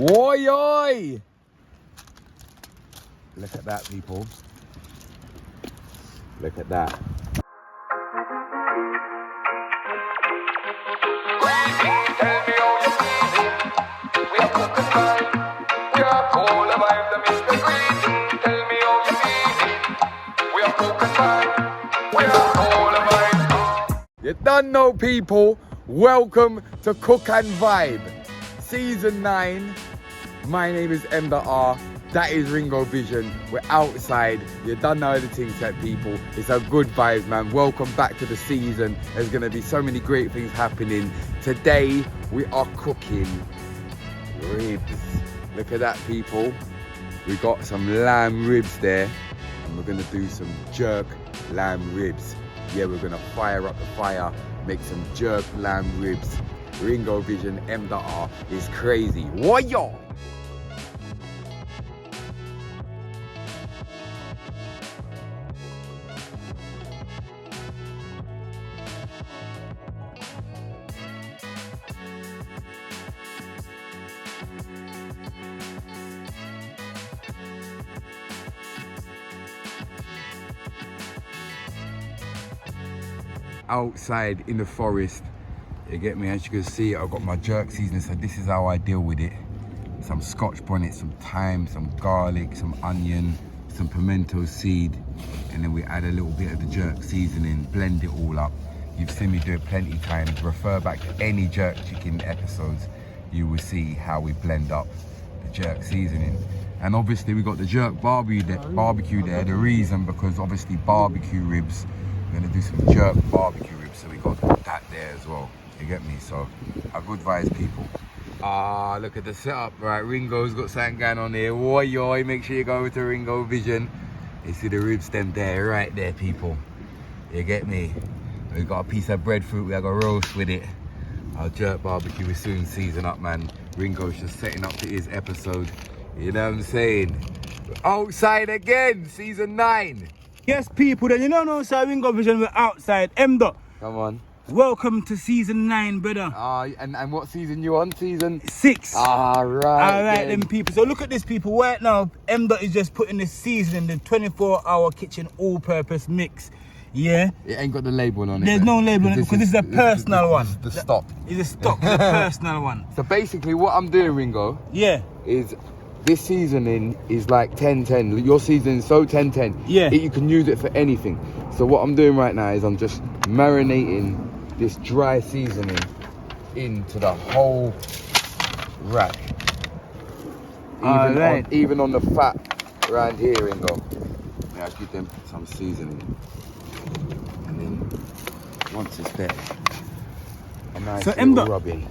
Oi, oi! Look at that, people. Look at that. You done know, people. Welcome to Cook and Vibe, Season 9. My name is M.R. That is Ringo Vision. We're outside. You done know the things, that people. It's a good vibes, man. Welcome back to the season. There's gonna be so many great things happening. Today, we are cooking ribs. Look at that, people. We got some lamb ribs there, and we're gonna do some jerk lamb ribs. Yeah, we're gonna fire up the fire, make some jerk lamb ribs. Ringo Vision M.R. is crazy. What y'all? Outside in the forest, you get me? As you can see, I've got my jerk seasoning, so this is how I deal with it. Some scotch bonnet, some thyme, some garlic, some onion, some pimento seed, and then we add a little bit of the jerk seasoning, blend it all up. You've seen me do it plenty of times. Refer back to any jerk chicken episodes, you will see how we blend up the jerk seasoning. And obviously we got the jerk barbecue there. The reason, because obviously barbecue ribs, we're gonna do some jerk barbecue ribs, so we got that there as well. You get me? So, a good advice, people. Ah, look at the setup, right? Ringo's got something going on here. Oi, oi, make sure you go over to Ringo Vision. You see the rib stem there, right there, people. You get me? We got a piece of breadfruit, we have a roast with it. Our jerk barbecue will soon season up, man. Ringo's just setting up for his episode. You know what I'm saying? We're outside again, season 9. Yes, people, then you don't know, so Ringo Vision, we're outside. M.Dot. Come on. Welcome to season 9, brother. And what season you on? Season 6. Right. Alright then, people. So look at this, people. Right now, M.Dot is just putting this seasoning, the 24-hour kitchen all-purpose mix. Yeah? It ain't got the label on it. There's no label on it because this is a personal one. The stock. It's a stock, it's a personal one. So basically what I'm doing, Ringo, Yeah. is this seasoning is like 10-10. Your seasoning is so 10-10. Yeah. You can use it for anything. So what I'm doing right now is I'm just marinating this dry seasoning into the whole rack. Even on the fat around here, Ringo. Yeah, I give them some seasoning. And then once it's there, a nice little rubbing.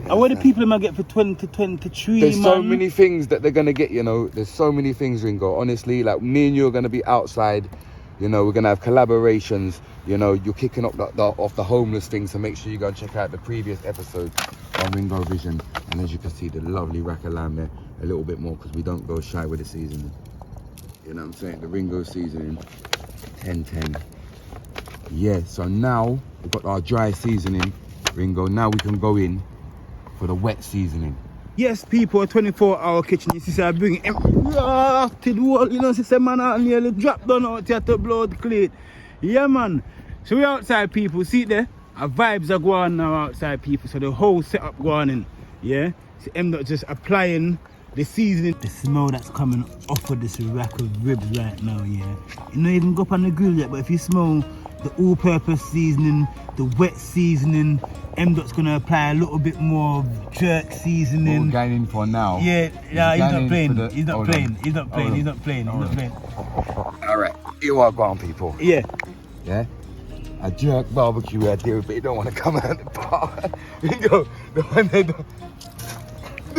And what do people might get for 2023, There's man? so many things that they're gonna get, you know. There's so many things, Ringo. Honestly, like me and you are gonna be outside. You know, we're gonna have collaborations. You know, you're kicking up off the homeless thing, so make sure you go and check out the previous episode on Ringo Vision. And as you can see, the lovely rack of lamb there, a little bit more because we don't go shy with the seasoning. You know what I'm saying? The Ringo seasoning, 10-10. Yeah. So now we've got our dry seasoning, Ringo. Now we can go in for the wet seasoning. Yes, people, a 24-hour kitchen. You see, I bring it to the wall. You know, see, man, I nearly drop down out here to blood clean. Yeah, man. So we outside, people. See there? Our vibes are going now outside, people. So the whole setup going in. Yeah? So M.Dot just applying the seasoning. The smell that's coming off of this rack of ribs right now, yeah? You don't even go up on the grill yet, but if you smell the all-purpose seasoning, the wet seasoning, M.Dot's gonna apply a little bit more jerk seasoning. What we're going in for now? Yeah, he's not playing. He's not playing. All right, here I go on, people. Yeah. Yeah. A jerk barbecue idea, but you don't want to come out the bar. Ringo, the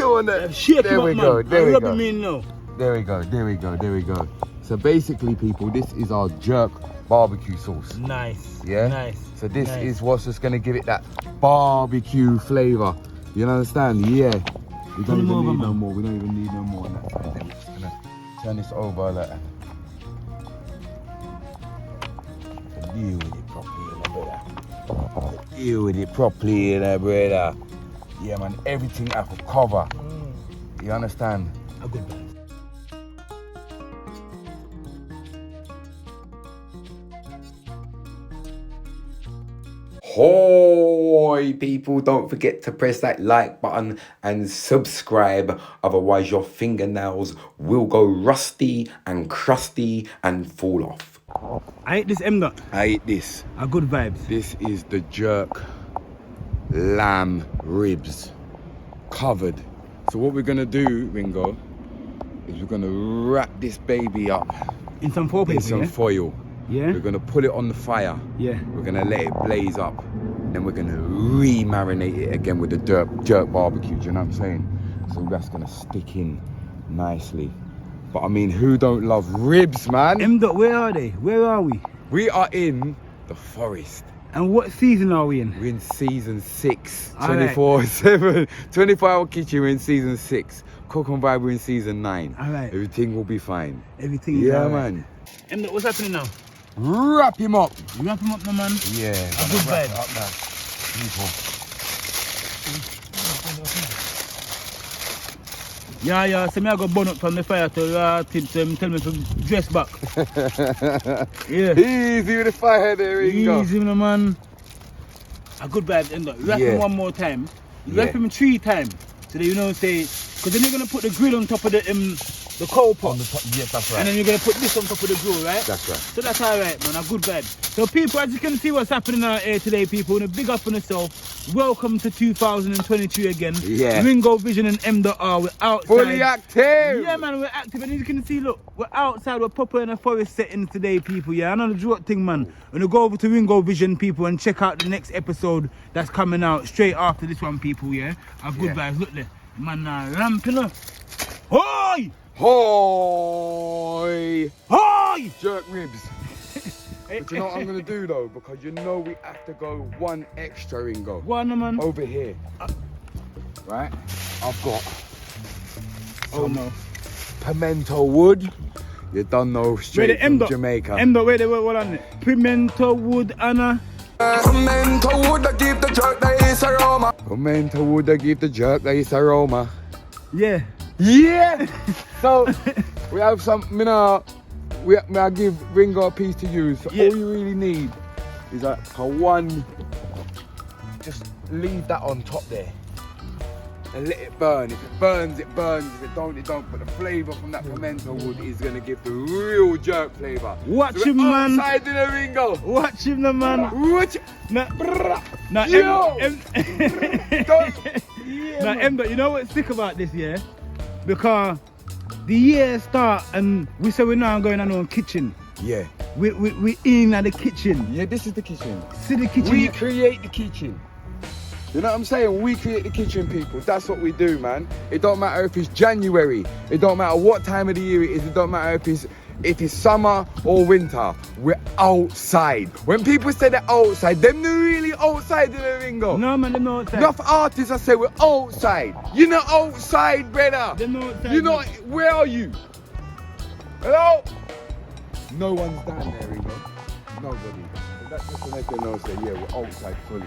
one that. Shit, there we go. There we go. Me now. There we go. So basically, people, this is our jerk barbecue sauce. Nice. Yeah. Nice. So this is what's just gonna give it that barbecue flavor. You understand? Yeah. We don't even need no more. We don't even need no more on that side. Then we're just gonna turn this over like that. Deal with it properly, brother. Deal with it properly, brother. Yeah, man. Everything I could cover. You understand? A good vibes. Hoi people, don't forget to press that like button and subscribe, otherwise your fingernails will go rusty and crusty and fall off. I ate this M-Dot. I ate this. A good vibes. This is the jerk lamb ribs covered. So what we're gonna do, Ringo, is we're gonna wrap this baby up In some foil in paper, some yeah? foil. Yeah? We're gonna put it on the fire. Yeah. We're gonna let it blaze up. Then we're gonna re-marinate it again with the jerk barbecue. Do you know what I'm saying? So that's gonna stick in nicely. But I mean, who don't love ribs, man? M-Dot, where are they? Where are we? We are in the forest. And what season are we in? We're in season 6, Alright. 24/7, 24-hour kitchen. We're in season 6. Cook and Vibe, we're in season 9. Alright. Everything will be fine. Everything is Yeah, alright. man. M-Dot, what's happening now? Wrap him up. You wrap him up now, man. Yeah. A good wrap vibe. it up now. People. Yeah, so me I go burn up from the fire to tell me to dress back. Yeah. Easy with the fire there, Ringo. Easy, no, man. A good vibe, end up. Wrap Yeah. him one more time. Yeah. Wrap him 3 times. So that you know, say, because then you're going to put the grill on top of the coal pot. On the top, yes, that's right. And then you're going to put this on top of the grill, right? That's right. So that's alright, man. A good vibe. So people, as you can see what's happening out here today, people, and a big up on yourself. Welcome to 2022 again. Yeah. Ringo Vision and M.R. We're outside. Fully active. Yeah, man, we're active, and as you can see, look, we're outside, we're proper in a forest setting today, people, yeah. I know the drop thing, man. We're gonna go over to Ringo Vision, people, and check out the next episode that's coming out straight after this one, people, yeah. A good Yeah. vibes, look there. Man, ramping up. Hoi! Hoi! Hoi! Jerk ribs. But you know what I'm gonna do though? Because you know we have to go one extra, Ringo. Go on, man. Over here. Right? I've got Oh, no. pimento wood. You don't know, straight Wait, from Jamaica. wait, what on it? Pimento wood, Anna. Pimento wood that give the jerk the ace aroma. Pimento wood that give the jerk this aroma. Yeah. Yeah! So, we have some, I give Ringo a piece to use. So Yeah. all you really need is like a one, just leave that on top there. And let it burn. If it burns, it burns. If it don't, it don't. But the flavour from that pimento wood is going to give the real jerk flavour. Watch So him, we're man. outside in the Ringo. Watch him, the man. Watch it. Nah, Yo! Don't. Now, Ember, you know what's sick about this, yeah? Because the year start and we say we're now going on our kitchen. Yeah. We in at the kitchen. Yeah, this is the kitchen. See the kitchen. We create the kitchen. You know what I'm saying? We create the kitchen, people. That's what we do, man. It don't matter if it's January. It don't matter what time of the year it is. It don't matter if it's summer or winter. We're outside. When people say they're outside, them not really outside in the Ringo. No, man, they know outside. Enough artists I say we're outside. You're not outside, brother. They know outside. You know, where are you? Hello? No one's down there, Ringo. Nobody. That's just to let you know, say, yeah, we're outside fully.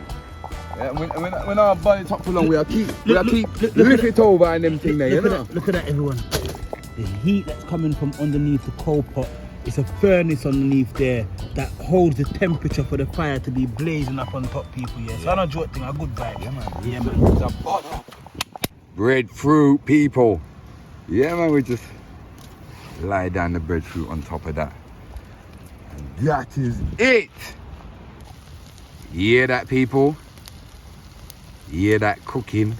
Yeah, when our body top for long, we'll keep lift it over and them thing there, you know? Look at that, everyone. The heat that's coming from underneath the coal pot. It's a furnace underneath there that holds the temperature for the fire to be blazing up on top, people, yeah. So I don't joke thing, a good vibe. Yeah, man. Yeah, man. It's a butter. Breadfruit, people. Yeah, man, we just lie down the breadfruit on top of that. And that is it. Hear that, people? Hear that cooking?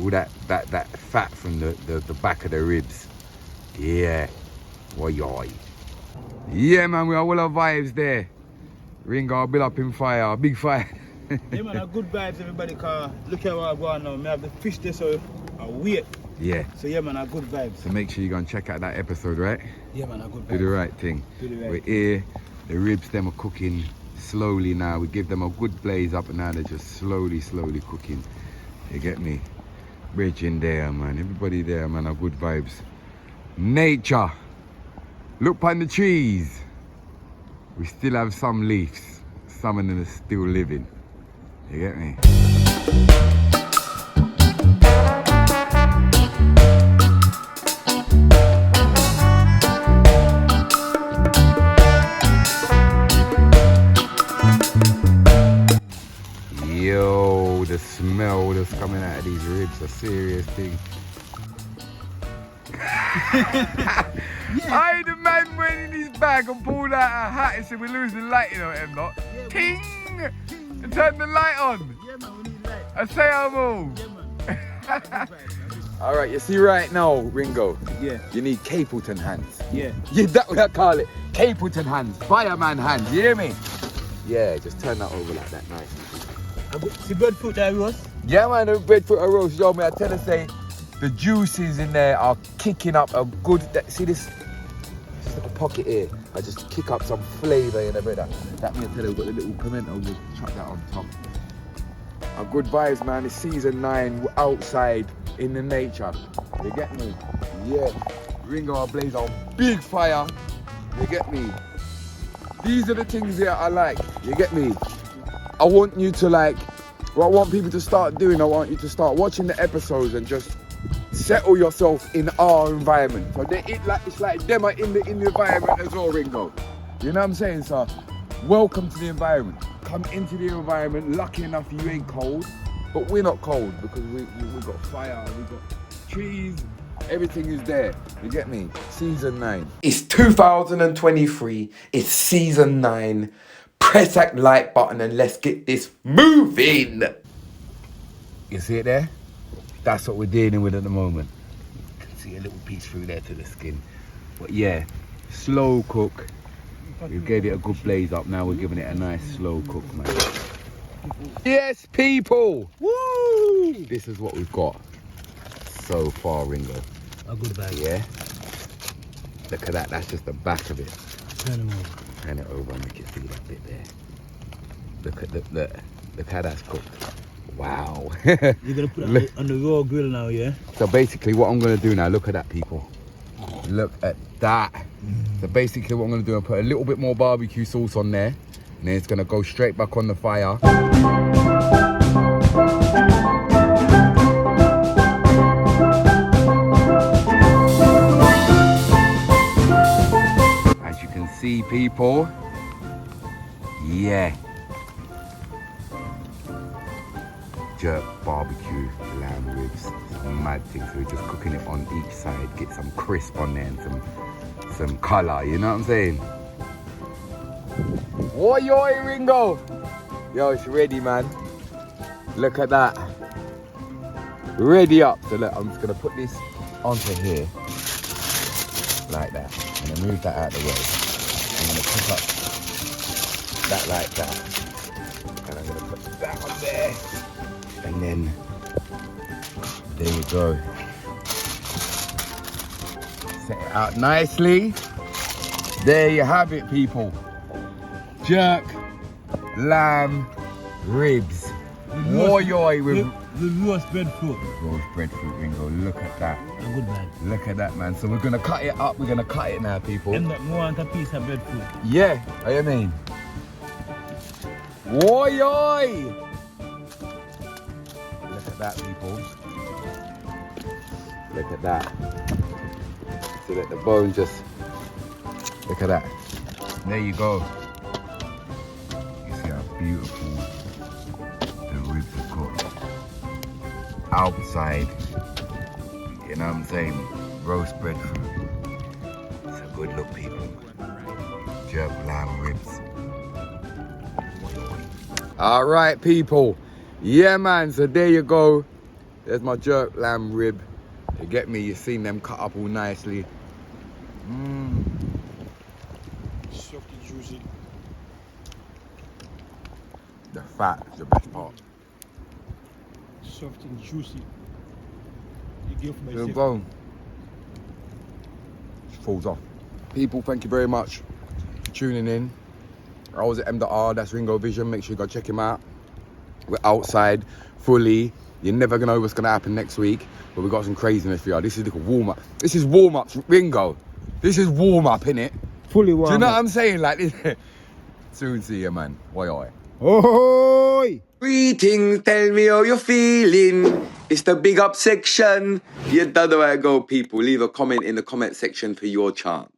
All that fat from the back of the ribs. Yeah. Woy. Yeah, man, we are all our vibes there. Ringo, build up in fire, big fire. Yeah, man, a good vibes, everybody, because look at what I'm going now. I have the fish there, so I wait. Yeah. So, yeah, man, a good vibes. So make sure you go and check out that episode, right? Yeah, man, a good Do the vibes. right thing. Do the right We're here, the ribs, them are cooking slowly now. We give them a good blaze up and now they're just slowly cooking. You get me? Bridging there, man. Everybody there, man, are good vibes. Nature. Look on the trees. We still have some leaves. Some of them are still living. You get me? smell that's coming out of these ribs, a serious thing. I the man went in his bag and pulled out a hat and said we're losing light, you know, M not. Ting! And turn the light on. Yeah, man, we need light. I say I'm all. Yeah, man. Alright, you see right now, Ringo, Yeah, you need Capleton hands. yeah. Yeah, that's what I call it. Capleton hands, fireman hands, you hear me? Yeah, just turn that over like that, nice. See breadfruit that was? Yeah, man, the breadfruit and roast, yo, me, I tell you, say, the juices in there are kicking up a good, see this little pocket here? I just kick up some flavour in the brother. That me, I tell you, we've got the little pimento, we'll chuck that on top. A good vibes, man, it's season 9, outside, in the nature. You get me? Yeah. Ringo are blaze on big fire. You get me? These are the things that I like. You get me? I want you to like, what I want people to start doing, I want you to start watching the episodes and just settle yourself in our environment. So it's like them are in the environment as well, Ringo. You know what I'm saying, sir? Welcome to the environment. Come into the environment. Lucky enough you ain't cold, but we're not cold because we got fire, we got trees, everything is there. You get me? Season 9. It's 2023. It's season 9. Press that like button and let's get this moving. You see it there? That's what we're dealing with at the moment. You can see a little piece through there to the skin. But yeah, slow cook. We gave it a good blaze up. Now we're giving it a nice slow cook, man. Yes, people! Woo! This is what we've got so far, Ringo. A good bag. Yeah? Look at that, that's just the back of it. Turn them over. Turn it over and make it see that bit there. Look how that's cooked. Wow. You're gonna put that on the raw grill now, yeah? So basically what I'm gonna do now, look at that, people. Look at that. So basically what I'm gonna do, I'll put a little bit more barbecue sauce on there, and then it's gonna go straight back on the fire. As you can see, people, yeah. Jerk barbecue lamb ribs, some mad things. So we're just cooking it on each side, get some crisp on there and some colour, you know what I'm saying? Oi, oi, Ringo! Yo, it's ready, man. Look at that. Ready up. So look, I'm just gonna put this onto here, like that. I'm gonna move that out of the way. I'm gonna pick up that like that. And I'm gonna put that on there. And then, there you go. Set it out nicely. There you have it, people. Jerk lamb ribs. Oi, oi, with the roast breadfruit. roast breadfruit, Ringo. Look at that. A good bag. Look at that, man. So we're gonna cut it up. We're gonna cut it now, people. And that want a piece of breadfruit. Yeah, I mean. Oi, oi! Look at that, people. Look at that. So that the bone just, look at that. There you go. You see how beautiful the ribs are cooked. Outside, you know what I'm saying? Roast breadfruit. It's a good look, people. Jerk lamb ribs. All right, people. Yeah, man, so there you go. There's my jerk lamb rib. You get me? You've seen them cut up all nicely. Soft and juicy. The fat is the best part. Soft and juicy. You give The myself. bone just falls off. People, thank you very much for tuning in. I was at M.R, that's Ringo Vision. Make sure you go check him out. We're outside fully. You're never gonna know what's gonna happen next week, but we got some craziness for you. This is like a warm up. This is warm up, Ringo. This is warm up, innit? Fully warm. Do you know what I'm saying? Like this. Soon see you, man. Oi, oi. Oi! Greetings, tell me how you're feeling. It's the big up section. You don't know where to go, people. Leave a comment in the comment section for your chance.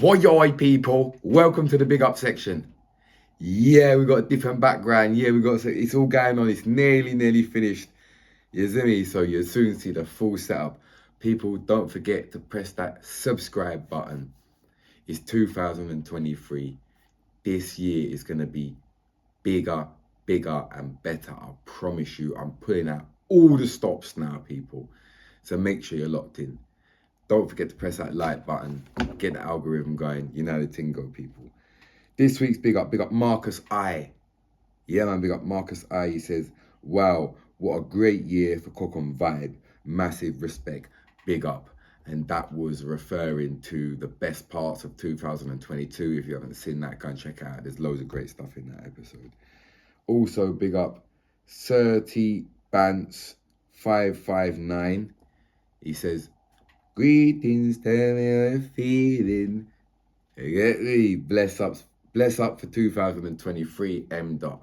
Oi, oi, people. Welcome to the big up section. Yeah, we got a different background. Yeah, it's all going on. It's nearly finished. You see me? So you'll soon see the full setup. People, don't forget to press that subscribe button. It's 2023. This year is going to be bigger and better. I promise you. I'm putting out all the stops now, people. So make sure you're locked in. Don't forget to press that like button. Get the algorithm going. You know the thing go, people. This week's big up Marcus I. Yeah, man, big up Marcus I. He says, wow, what a great year for Cocon Vibe. Massive respect. Big up. And that was referring to the best parts of 2022. If you haven't seen that, go and check it out. There's loads of great stuff in that episode. Also, big up 30 Bants 559. He says, greetings, tell me how I'm feeling. You get me? Bless up for 2023, M. Dot.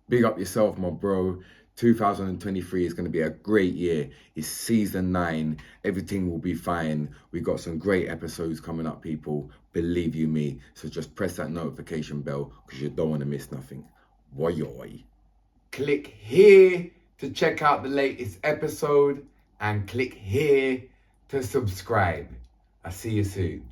Big up yourself, my bro. 2023 is going to be a great year. It's season 9. Everything will be fine. We got some great episodes coming up, people. Believe you me. So just press that notification bell because you don't want to miss nothing. Woyoy. Click here to check out the latest episode and click here to subscribe. I'll see you soon.